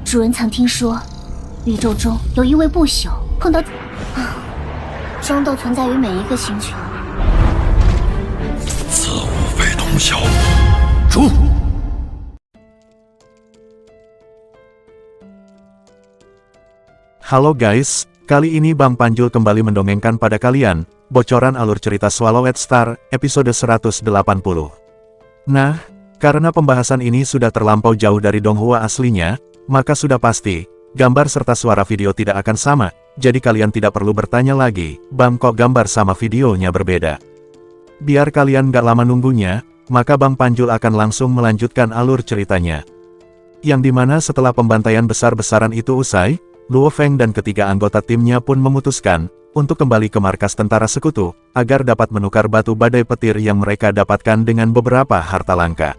主人曾听说，宇宙中有一位不朽碰到争斗存在于每一个星球。此物非同小可。出！Halo guys, kali ini Bang Panjul kembali mendongengkan pada kalian, bocoran alur cerita Swallowed Star, episode 180. Nah, karena pembahasan ini sudah terlampau jauh dari Donghua aslinya, maka sudah pasti, gambar serta suara video tidak akan sama, jadi kalian tidak perlu bertanya lagi, Bang kok gambar sama videonya berbeda. Biar kalian gak lama nunggunya, maka Bang Panjul akan langsung melanjutkan alur ceritanya. Yang dimana setelah pembantaian besar-besaran itu usai, Luo Feng dan ketiga anggota timnya pun memutuskan untuk kembali ke markas tentara sekutu, agar dapat menukar batu badai petir yang mereka dapatkan dengan beberapa harta langka.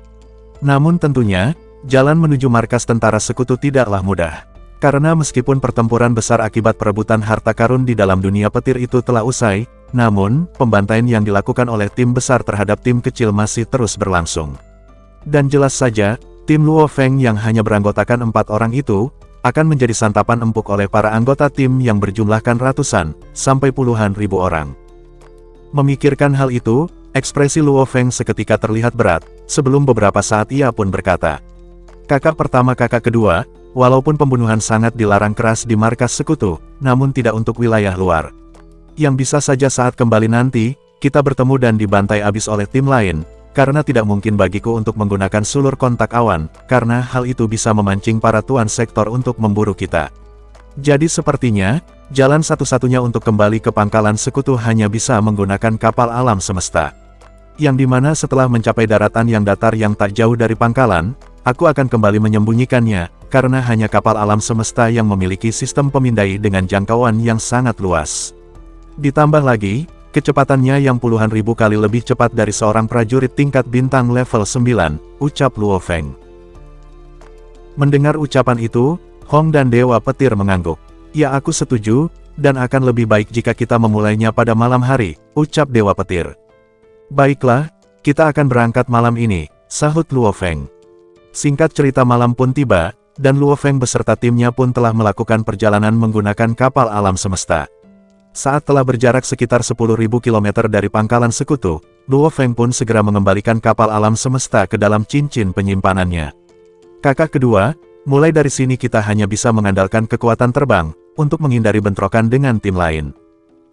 Namun tentunya, jalan menuju markas tentara sekutu tidaklah mudah. Karena meskipun pertempuran besar akibat perebutan harta karun di dalam dunia petir itu telah usai, namun, pembantaian yang dilakukan oleh tim besar terhadap tim kecil masih terus berlangsung. Dan jelas saja, tim Luo Feng yang hanya beranggotakan 4 orang itu, akan menjadi santapan empuk oleh para anggota tim yang berjumlahkan ratusan, sampai puluhan ribu orang. Memikirkan hal itu, ekspresi Luo Feng seketika terlihat berat, sebelum beberapa saat ia pun berkata, "Kakak pertama kakak kedua, walaupun pembunuhan sangat dilarang keras di markas sekutu, namun tidak untuk wilayah luar. Yang bisa saja saat kembali nanti, kita bertemu dan dibantai abis oleh tim lain, karena tidak mungkin bagiku untuk menggunakan sulur kontak awan, karena hal itu bisa memancing para tuan sektor untuk memburu kita. Jadi sepertinya, jalan satu-satunya untuk kembali ke pangkalan sekutu hanya bisa menggunakan kapal alam semesta. Yang dimana setelah mencapai daratan yang datar yang tak jauh dari pangkalan, aku akan kembali menyembunyikannya, karena hanya kapal alam semesta yang memiliki sistem pemindai dengan jangkauan yang sangat luas. Ditambah lagi, kecepatannya yang puluhan ribu kali lebih cepat dari seorang prajurit tingkat bintang level 9, ucap Luo Feng. Mendengar ucapan itu, Hong dan Dewa Petir mengangguk. Ya aku setuju, dan akan lebih baik jika kita memulainya pada malam hari, ucap Dewa Petir. Baiklah, kita akan berangkat malam ini, sahut Luo Feng. Singkat cerita malam pun tiba, dan Luo Feng beserta timnya pun telah melakukan perjalanan menggunakan kapal alam semesta. Saat telah berjarak sekitar 10.000 km dari pangkalan sekutu, Luo Feng pun segera mengembalikan kapal alam semesta ke dalam cincin penyimpanannya. Kakak kedua, mulai dari sini kita hanya bisa mengandalkan kekuatan terbang, untuk menghindari bentrokan dengan tim lain.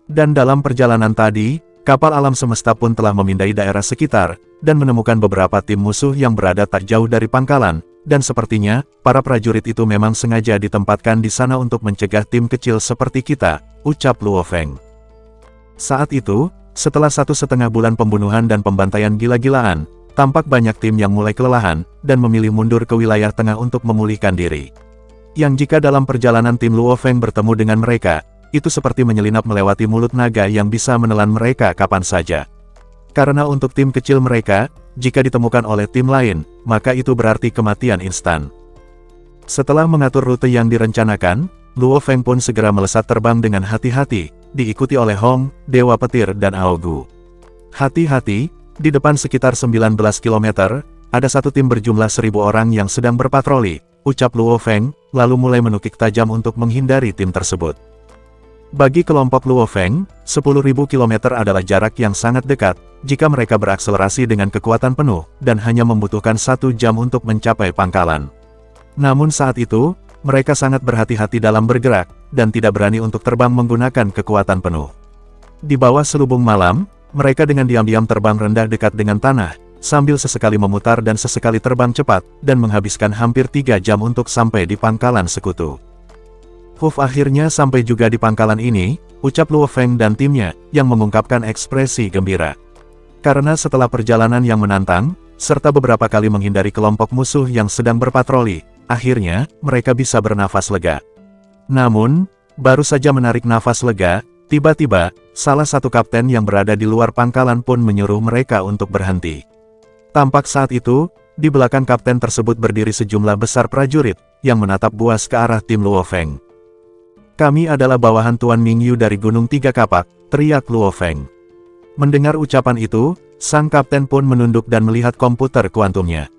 Dan dalam perjalanan tadi, kapal alam semesta pun telah memindai daerah sekitar, dan menemukan beberapa tim musuh yang berada tak jauh dari pangkalan, dan sepertinya, para prajurit itu memang sengaja ditempatkan di sana untuk mencegah tim kecil seperti kita, ucap Luo Feng. Saat itu, setelah 1,5 bulan pembunuhan dan pembantaian gila-gilaan, tampak banyak tim yang mulai kelelahan, dan memilih mundur ke wilayah tengah untuk memulihkan diri. Yang jika dalam perjalanan tim Luo Feng bertemu dengan mereka, itu seperti menyelinap melewati mulut naga yang bisa menelan mereka kapan saja. Karena untuk tim kecil mereka, jika ditemukan oleh tim lain, maka itu berarti kematian instan. Setelah mengatur rute yang direncanakan, Luo Feng pun segera melesat terbang dengan hati-hati, diikuti oleh Hong, Dewa Petir dan Aogu. Hati-hati, di depan sekitar 19 km, ada satu tim berjumlah 1.000 orang yang sedang berpatroli, ucap Luo Feng, lalu mulai menukik tajam untuk menghindari tim tersebut. Bagi kelompok Luo Feng, 10.000 km adalah jarak yang sangat dekat, jika mereka berakselerasi dengan kekuatan penuh, dan hanya membutuhkan 1 jam untuk mencapai pangkalan. Namun saat itu, mereka sangat berhati-hati dalam bergerak, dan tidak berani untuk terbang menggunakan kekuatan penuh. Di bawah selubung malam, mereka dengan diam-diam terbang rendah dekat dengan tanah, sambil sesekali memutar dan sesekali terbang cepat, dan menghabiskan hampir 3 jam untuk sampai di pangkalan sekutu. Akhirnya sampai juga di pangkalan ini, ucap Luo Feng dan timnya, yang mengungkapkan ekspresi gembira. Karena setelah perjalanan yang menantang, serta beberapa kali menghindari kelompok musuh yang sedang berpatroli, akhirnya, mereka bisa bernafas lega. Namun, baru saja menarik nafas lega, tiba-tiba, salah satu kapten yang berada di luar pangkalan pun menyuruh mereka untuk berhenti. Tampak saat itu, di belakang kapten tersebut berdiri sejumlah besar prajurit, yang menatap buas ke arah tim Luo Feng. Kami adalah bawahan Tuan Mingyu dari Gunung Tiga Kapak, teriak Luo Feng. Mendengar ucapan itu, sang kapten pun menunduk dan melihat komputer kuantumnya.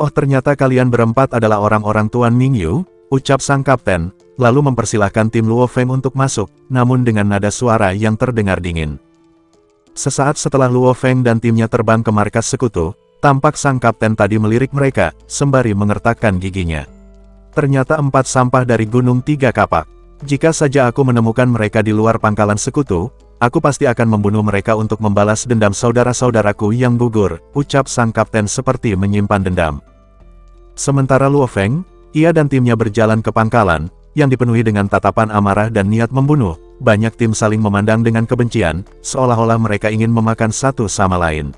Oh ternyata kalian berempat adalah orang-orang Tuan Mingyu, ucap sang kapten, lalu mempersilahkan tim Luo Feng untuk masuk, namun dengan nada suara yang terdengar dingin. Sesaat setelah Luo Feng dan timnya terbang ke markas sekutu, tampak sang kapten tadi melirik mereka, sembari mengertakkan giginya. Ternyata 4 sampah dari Gunung 3 Kapak. Jika saja aku menemukan mereka di luar pangkalan sekutu, aku pasti akan membunuh mereka untuk membalas dendam saudara-saudaraku yang gugur, ucap sang kapten seperti menyimpan dendam. Sementara Luo Feng, ia dan timnya berjalan ke pangkalan, yang dipenuhi dengan tatapan amarah dan niat membunuh. Banyak tim saling memandang dengan kebencian, seolah-olah mereka ingin memakan satu sama lain.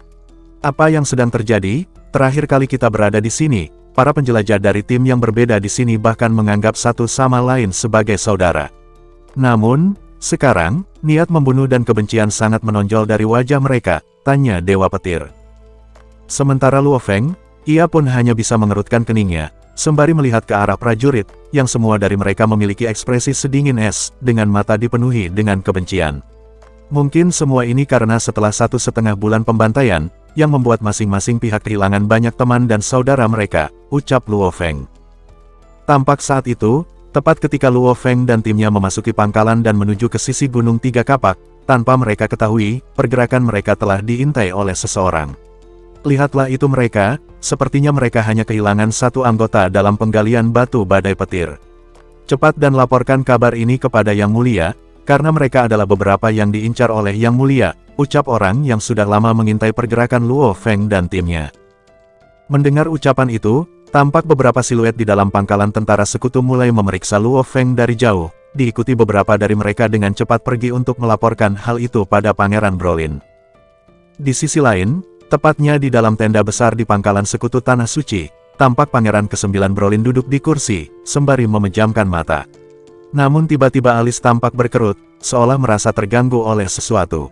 Apa yang sedang terjadi? Terakhir kali kita berada di sini, para penjelajah dari tim yang berbeda di sini bahkan menganggap satu sama lain sebagai saudara. Namun, sekarang, niat membunuh dan kebencian sangat menonjol dari wajah mereka, tanya Dewa Petir. Sementara Luo Feng, ia pun hanya bisa mengerutkan keningnya, sembari melihat ke arah prajurit, yang semua dari mereka memiliki ekspresi sedingin es, dengan mata dipenuhi dengan kebencian. Mungkin semua ini karena setelah 1,5 bulan pembantaian, yang membuat masing-masing pihak kehilangan banyak teman dan saudara mereka, ucap Luo Feng. Tampak saat itu, tepat ketika Luo Feng dan timnya memasuki pangkalan dan menuju ke sisi Gunung 3 Kapak, tanpa mereka ketahui, pergerakan mereka telah diintai oleh seseorang. Lihatlah itu mereka, sepertinya mereka hanya kehilangan satu anggota dalam penggalian batu badai petir. Cepat dan laporkan kabar ini kepada Yang Mulia, karena mereka adalah beberapa yang diincar oleh Yang Mulia, ucap orang yang sudah lama mengintai pergerakan Luo Feng dan timnya. Mendengar ucapan itu, tampak beberapa siluet di dalam pangkalan tentara sekutu mulai memeriksa Luo Feng dari jauh, diikuti beberapa dari mereka dengan cepat pergi untuk melaporkan hal itu pada Pangeran Brolin. Di sisi lain, tepatnya di dalam tenda besar di pangkalan sekutu Tanah Suci, tampak Pangeran ke-9 Brolin duduk di kursi, sembari memejamkan mata. Namun tiba-tiba alis tampak berkerut, seolah merasa terganggu oleh sesuatu.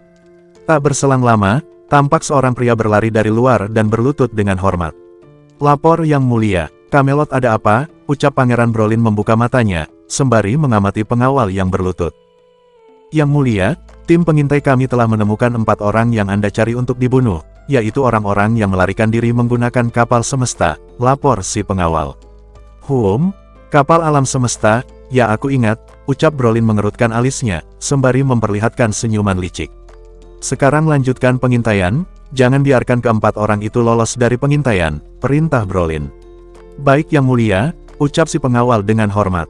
Tak berselang lama, tampak seorang pria berlari dari luar dan berlutut dengan hormat. Lapor Yang Mulia, Camelot ada apa? Ucap Pangeran Brolin membuka matanya, sembari mengamati pengawal yang berlutut. Yang Mulia, tim pengintai kami telah menemukan 4 orang yang Anda cari untuk dibunuh, yaitu orang-orang yang melarikan diri menggunakan kapal semesta, lapor si pengawal. Kapal alam semesta, ya aku ingat, ucap Brolin mengerutkan alisnya, sembari memperlihatkan senyuman licik. Sekarang lanjutkan pengintaian, jangan biarkan ke-4 orang itu lolos dari pengintaian, perintah Brolin. Baik Yang Mulia, ucap si pengawal dengan hormat.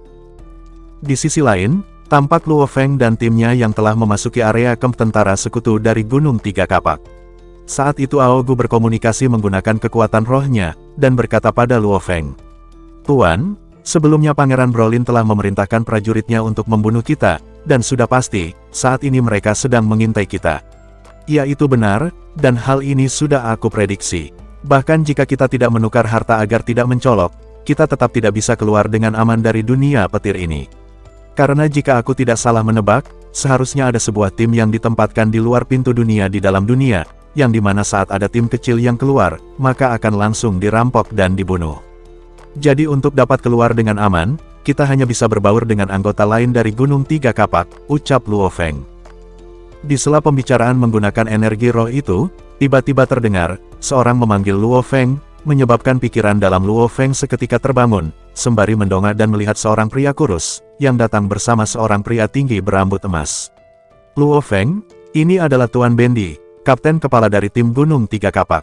Di sisi lain, tampak Luo Feng dan timnya yang telah memasuki area kamp tentara sekutu dari Gunung 3 Kapak. Saat itu Aogu berkomunikasi menggunakan kekuatan rohnya, dan berkata pada Luo Feng. Tuan, sebelumnya Pangeran Brolin telah memerintahkan prajuritnya untuk membunuh kita, dan sudah pasti, saat ini mereka sedang mengintai kita. Ya itu benar, dan hal ini sudah aku prediksi. Bahkan jika kita tidak menukar harta agar tidak mencolok, kita tetap tidak bisa keluar dengan aman dari dunia petir ini. Karena jika aku tidak salah menebak, seharusnya ada sebuah tim yang ditempatkan di luar pintu dunia di dalam dunia, yang dimana saat ada tim kecil yang keluar, maka akan langsung dirampok dan dibunuh. Jadi untuk dapat keluar dengan aman, kita hanya bisa berbaur dengan anggota lain dari Gunung 3 Kapak, ucap Luo Feng. Di sela pembicaraan menggunakan energi roh itu, tiba-tiba terdengar, seorang memanggil Luo Feng, menyebabkan pikiran dalam Luo Feng seketika terbangun, sembari mendongak dan melihat seorang pria kurus, yang datang bersama seorang pria tinggi berambut emas. Luo Feng, ini adalah Tuan Bendi, kapten kepala dari tim Gunung 3 Kapak.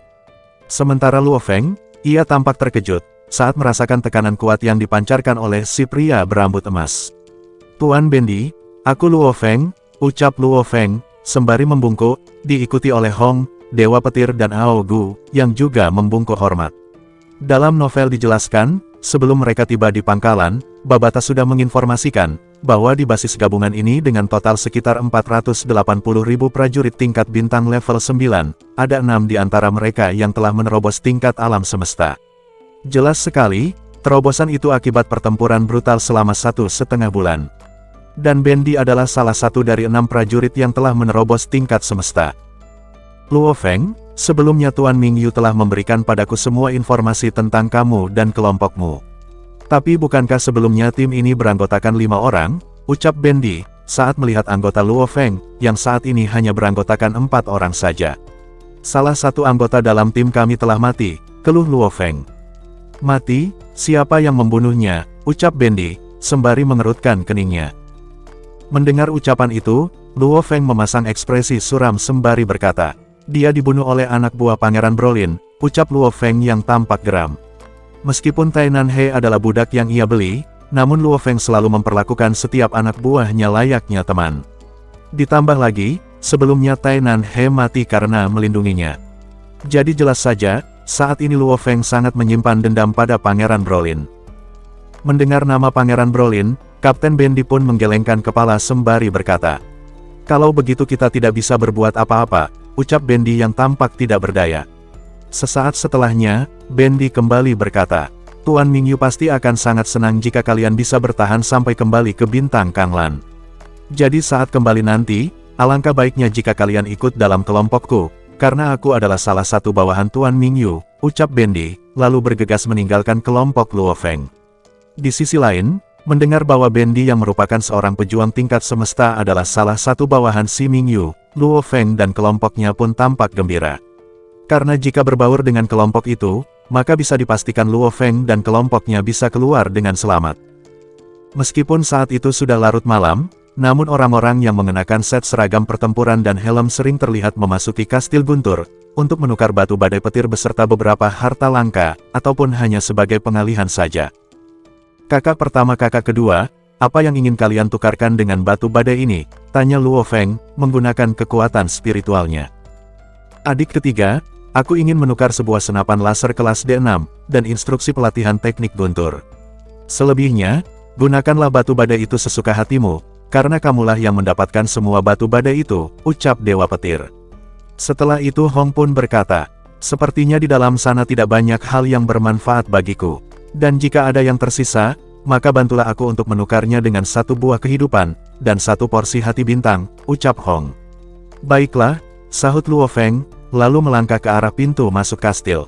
Sementara Luo Feng, ia tampak terkejut, saat merasakan tekanan kuat yang dipancarkan oleh si pria berambut emas. Tuan Bendi, aku Luo Feng, ucap Luo Feng, sembari membungkuk, diikuti oleh Hong, Dewa Petir dan Aogu, yang juga membungkuk hormat. Dalam novel dijelaskan, sebelum mereka tiba di pangkalan, Babata sudah menginformasikan, bahwa di basis gabungan ini dengan total sekitar 480.000 prajurit tingkat bintang level 9, ada 6 di antara mereka yang telah menerobos tingkat alam semesta. Jelas sekali, terobosan itu akibat pertempuran brutal selama 1,5 bulan. Dan Bendi adalah salah satu dari 6 prajurit yang telah menerobos tingkat semesta. Luo Feng, sebelumnya Tuan Mingyu telah memberikan padaku semua informasi tentang kamu dan kelompokmu. Tapi bukankah sebelumnya tim ini beranggotakan 5 orang, ucap Bendi, saat melihat anggota Luo Feng, yang saat ini hanya beranggotakan 4 orang saja. Salah satu anggota dalam tim kami telah mati, keluh Luo Feng. Mati? Siapa yang membunuhnya? ucap Bendi, sembari mengerutkan keningnya. Mendengar ucapan itu, Luo Feng memasang ekspresi suram sembari berkata, dia dibunuh oleh anak buah Pangeran Brolin, ucap Luo Feng yang tampak geram. Meskipun Tainan He adalah budak yang ia beli, namun Luo Feng selalu memperlakukan setiap anak buahnya layaknya teman. Ditambah lagi, sebelumnya Tainan He mati karena melindunginya. Jadi jelas saja, saat ini Luo Feng sangat menyimpan dendam pada Pangeran Brolin. Mendengar nama Pangeran Brolin, Kapten Bendi pun menggelengkan kepala sembari berkata, kalau begitu kita tidak bisa berbuat apa-apa, ucap Bendi yang tampak tidak berdaya. Sesaat setelahnya, Bendi kembali berkata, Tuan Mingyu pasti akan sangat senang jika kalian bisa bertahan sampai kembali ke bintang Kanglan. Jadi saat kembali nanti, alangkah baiknya jika kalian ikut dalam kelompokku, karena aku adalah salah satu bawahan Tuan Mingyu, ucap Bendi, lalu bergegas meninggalkan kelompok Luo Feng. Di sisi lain, mendengar bahwa Bendi yang merupakan seorang pejuang tingkat semesta adalah salah satu bawahan si Mingyu, Luo Feng dan kelompoknya pun tampak gembira. Karena jika berbaur dengan kelompok itu, maka bisa dipastikan Luo Feng dan kelompoknya bisa keluar dengan selamat. Meskipun saat itu sudah larut malam, namun orang-orang yang mengenakan set seragam pertempuran dan helm sering terlihat memasuki Kastil Guntur, untuk menukar batu badai petir beserta beberapa harta langka, ataupun hanya sebagai pengalihan saja. Kakak pertama kakak kedua, apa yang ingin kalian tukarkan dengan batu badai ini? Tanya Luo Feng, menggunakan kekuatan spiritualnya. Adik ketiga, aku ingin menukar sebuah senapan laser kelas D6, dan instruksi pelatihan teknik guntur. Selebihnya, gunakanlah batu badai itu sesuka hatimu, karena kamulah yang mendapatkan semua batu badai itu, ucap Dewa Petir. Setelah itu Hong pun berkata, sepertinya di dalam sana tidak banyak hal yang bermanfaat bagiku. Dan jika ada yang tersisa, maka bantulah aku untuk menukarnya dengan satu buah kehidupan, dan satu porsi hati bintang, ucap Hong. Baiklah, sahut Luo Feng, lalu melangkah ke arah pintu masuk kastil.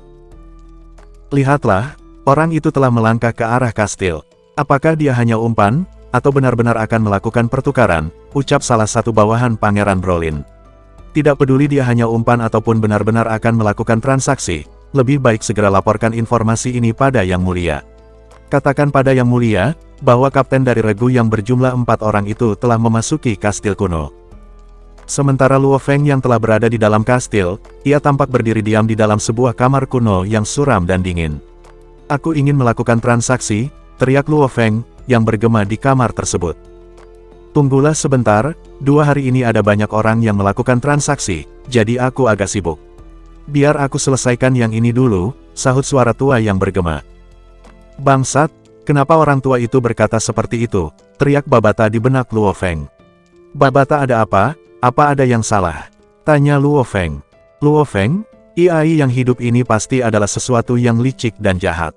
Lihatlah, orang itu telah melangkah ke arah kastil. Apakah dia hanya umpan, atau benar-benar akan melakukan pertukaran, ucap salah satu bawahan Pangeran Brolin. Tidak peduli dia hanya umpan ataupun benar-benar akan melakukan transaksi, lebih baik segera laporkan informasi ini pada Yang Mulia. Katakan pada Yang Mulia, bahwa kapten dari regu yang berjumlah 4 orang itu telah memasuki kastil kuno. Sementara Luo Feng yang telah berada di dalam kastil, ia tampak berdiri diam di dalam sebuah kamar kuno yang suram dan dingin. Aku ingin melakukan transaksi, teriak Luo Feng, yang bergema di kamar tersebut. Tunggulah sebentar, 2 hari ini ada banyak orang yang melakukan transaksi, jadi aku agak sibuk. Biar aku selesaikan yang ini dulu, sahut suara tua yang bergema. Bangsat, kenapa orang tua itu berkata seperti itu, teriak Babata di benak Luo Feng. Babata ada apa? Apa ada yang salah? Tanya Luo Feng. Luo Feng, IAI yang hidup ini pasti adalah sesuatu yang licik dan jahat.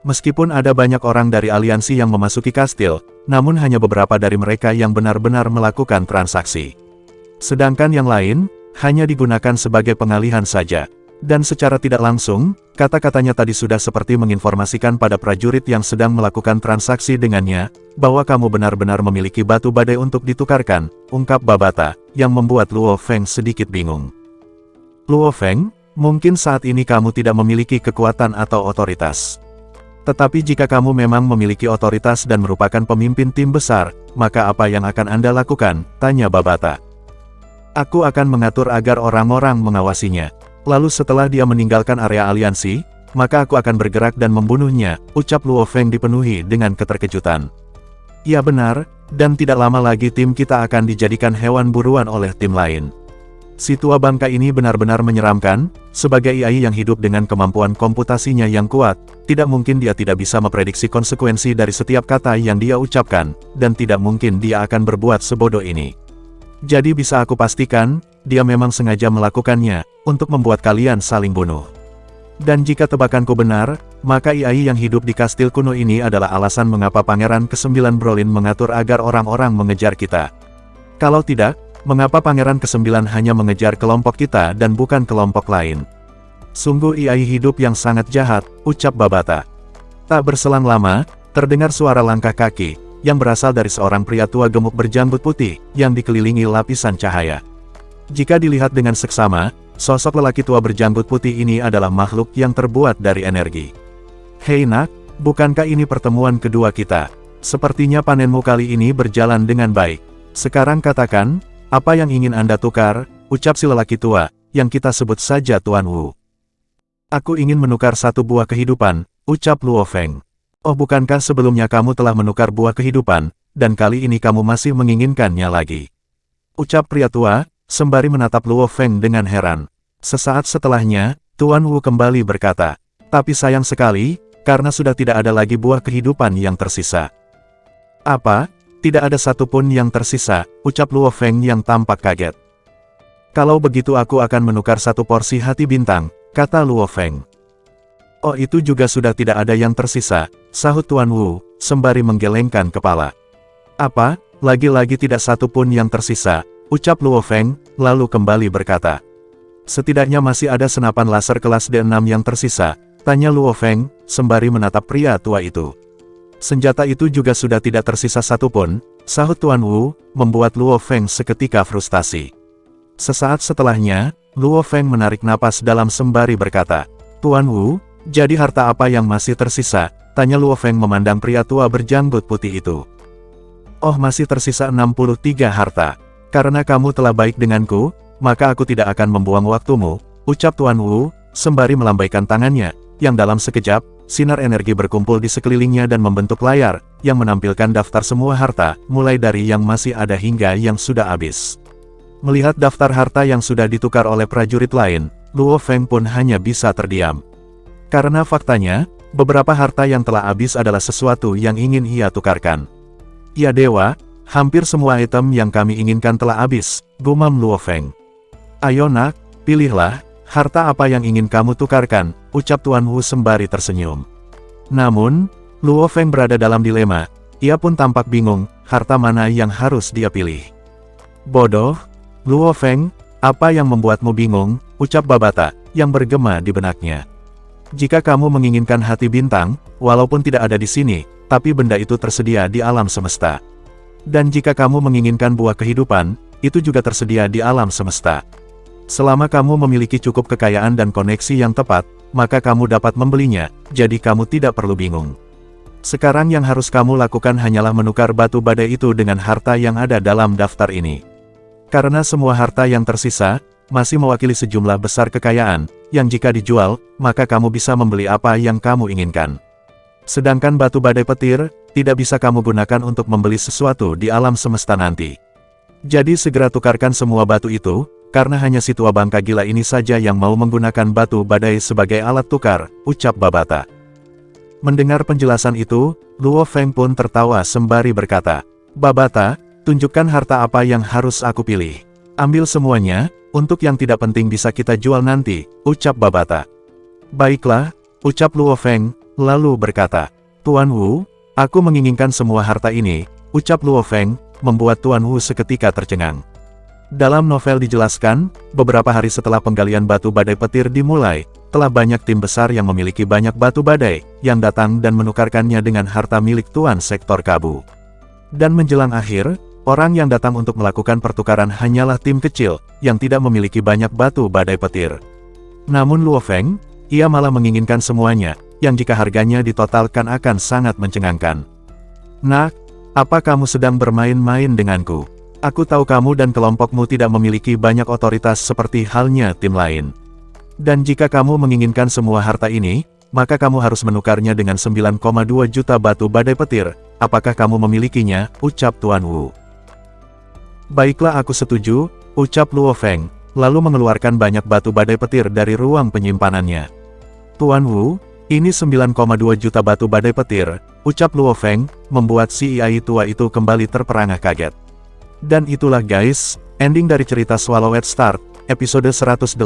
Meskipun ada banyak orang dari aliansi yang memasuki kastil, namun hanya beberapa dari mereka yang benar-benar melakukan transaksi. Sedangkan yang lain, hanya digunakan sebagai pengalihan saja. Dan secara tidak langsung, kata-katanya tadi sudah seperti menginformasikan pada prajurit yang sedang melakukan transaksi dengannya, bahwa kamu benar-benar memiliki batu badai untuk ditukarkan, ungkap Babata, yang membuat Luo Feng sedikit bingung. Luo Feng, mungkin saat ini kamu tidak memiliki kekuatan atau otoritas. Tetapi jika kamu memang memiliki otoritas dan merupakan pemimpin tim besar, maka apa yang akan Anda lakukan? Tanya Babata. Aku akan mengatur agar orang-orang mengawasinya. Lalu setelah dia meninggalkan area aliansi, maka aku akan bergerak dan membunuhnya, ucap Luo Feng dipenuhi dengan keterkejutan. Ya benar, dan tidak lama lagi tim kita akan dijadikan hewan buruan oleh tim lain. Si tua bangka ini benar-benar menyeramkan, sebagai AI yang hidup dengan kemampuan komputasinya yang kuat, tidak mungkin dia tidak bisa memprediksi konsekuensi dari setiap kata yang dia ucapkan, dan tidak mungkin dia akan berbuat sebodoh ini. Jadi bisa aku pastikan, dia memang sengaja melakukannya, untuk membuat kalian saling bunuh. Dan jika tebakanku benar, maka AI yang hidup di kastil kuno ini adalah alasan mengapa Pangeran ke-9 Brolin mengatur agar orang-orang mengejar kita. Kalau tidak, mengapa Pangeran ke-9 hanya mengejar kelompok kita dan bukan kelompok lain? Sungguh AI hidup yang sangat jahat, ucap Babata. Tak berselang lama, terdengar suara langkah kaki, yang berasal dari seorang pria tua gemuk berjanggut putih, yang dikelilingi lapisan cahaya. Jika dilihat dengan seksama, sosok lelaki tua berjanggut putih ini adalah makhluk yang terbuat dari energi. Hei nak, Bukankah ini pertemuan kedua kita? Sepertinya panenmu kali ini berjalan dengan baik. Sekarang katakan, apa yang ingin Anda tukar, ucap si lelaki tua, yang kita sebut saja Tuan Wu. Aku ingin menukar satu buah kehidupan, ucap Luo Feng. Oh bukankah sebelumnya kamu telah menukar buah kehidupan, dan kali ini kamu masih menginginkannya lagi? Ucap pria tua, sembari menatap Luo Feng dengan heran. Sesaat setelahnya, Tuan Wu kembali berkata, tapi sayang sekali, karena sudah tidak ada lagi buah kehidupan yang tersisa. Apa? Tidak ada satupun yang tersisa, ucap Luo Feng yang tampak kaget. Kalau begitu aku akan menukar satu porsi hati bintang, kata Luo Feng. Oh itu juga sudah tidak ada yang tersisa, sahut Tuan Wu, sembari menggelengkan kepala. Apa? Lagi-lagi tidak satu pun yang tersisa, ucap Luo Feng, lalu kembali berkata. Setidaknya masih ada senapan laser kelas D6 yang tersisa, tanya Luo Feng, sembari menatap pria tua itu. Senjata itu juga sudah tidak tersisa satupun, sahut Tuan Wu, membuat Luo Feng seketika frustasi. Sesaat setelahnya, Luo Feng menarik napas dalam sembari berkata, Tuan Wu, jadi harta apa yang masih tersisa? Tanya Luo Feng memandang pria tua berjanggut putih itu. Oh masih tersisa 63 harta. Karena kamu telah baik denganku, maka aku tidak akan membuang waktumu, ucap Tuan Wu, sembari melambaikan tangannya, yang dalam sekejap, sinar energi berkumpul di sekelilingnya dan membentuk layar, yang menampilkan daftar semua harta, mulai dari yang masih ada hingga yang sudah habis. Melihat daftar harta yang sudah ditukar oleh prajurit lain, Luo Feng pun hanya bisa terdiam. Karena faktanya, beberapa harta yang telah habis adalah sesuatu yang ingin ia tukarkan. Ya dewa, hampir semua item yang kami inginkan telah habis, gumam Luo Feng. Ayo nak, pilihlah, harta apa yang ingin kamu tukarkan, ucap Tuan Wu sembari tersenyum. Namun, Luo Feng berada dalam dilema, ia pun tampak bingung, harta mana yang harus dia pilih. Bodoh, Luo Feng, apa yang membuatmu bingung, ucap Babata, yang bergema di benaknya. Jika kamu menginginkan hati bintang, walaupun tidak ada di sini, tapi benda itu tersedia di alam semesta. Dan jika kamu menginginkan buah kehidupan, itu juga tersedia di alam semesta. Selama kamu memiliki cukup kekayaan dan koneksi yang tepat, maka kamu dapat membelinya, jadi kamu tidak perlu bingung. Sekarang yang harus kamu lakukan hanyalah menukar batu badai itu dengan harta yang ada dalam daftar ini. Karena semua harta yang tersisa, masih mewakili sejumlah besar kekayaan, yang jika dijual, maka kamu bisa membeli apa yang kamu inginkan. Sedangkan batu badai petir, tidak bisa kamu gunakan untuk membeli sesuatu di alam semesta nanti. Jadi segera tukarkan semua batu itu, karena hanya si tua bangka gila ini saja yang mau menggunakan batu badai sebagai alat tukar, ucap Babata. Mendengar penjelasan itu, Luo Feng pun tertawa sembari berkata, Babata, tunjukkan harta apa yang harus aku pilih. Ambil semuanya, untuk yang tidak penting bisa kita jual nanti, ucap Babata. Baiklah, ucap Luo Feng, lalu berkata, Tuan Wu, aku menginginkan semua harta ini, ucap Luo Feng, membuat Tuan Wu seketika tercengang. Dalam novel dijelaskan, beberapa hari setelah penggalian batu badai petir dimulai, telah banyak tim besar yang memiliki banyak batu badai, yang datang dan menukarkannya dengan harta milik Tuan Sektor Kabu. Dan menjelang akhir, orang yang datang untuk melakukan pertukaran hanyalah tim kecil, yang tidak memiliki banyak batu badai petir. Namun Luo Feng, ia malah menginginkan semuanya, yang jika harganya ditotalkan akan sangat mencengangkan. Nak, apa kamu sedang bermain-main denganku? Aku tahu kamu dan kelompokmu tidak memiliki banyak otoritas seperti halnya tim lain. Dan jika kamu menginginkan semua harta ini, maka kamu harus menukarnya dengan 9,2 juta batu badai petir. Apakah kamu memilikinya, ucap Tuan Wu. Baiklah aku setuju, ucap Luo Feng, lalu mengeluarkan banyak batu badai petir dari ruang penyimpanannya. Tuan Wu, ini 9,2 juta batu badai petir, ucap Luo Feng, membuat si Iai tua itu kembali terperangah kaget. Dan itulah guys, ending dari cerita Swallowed Start, episode 180.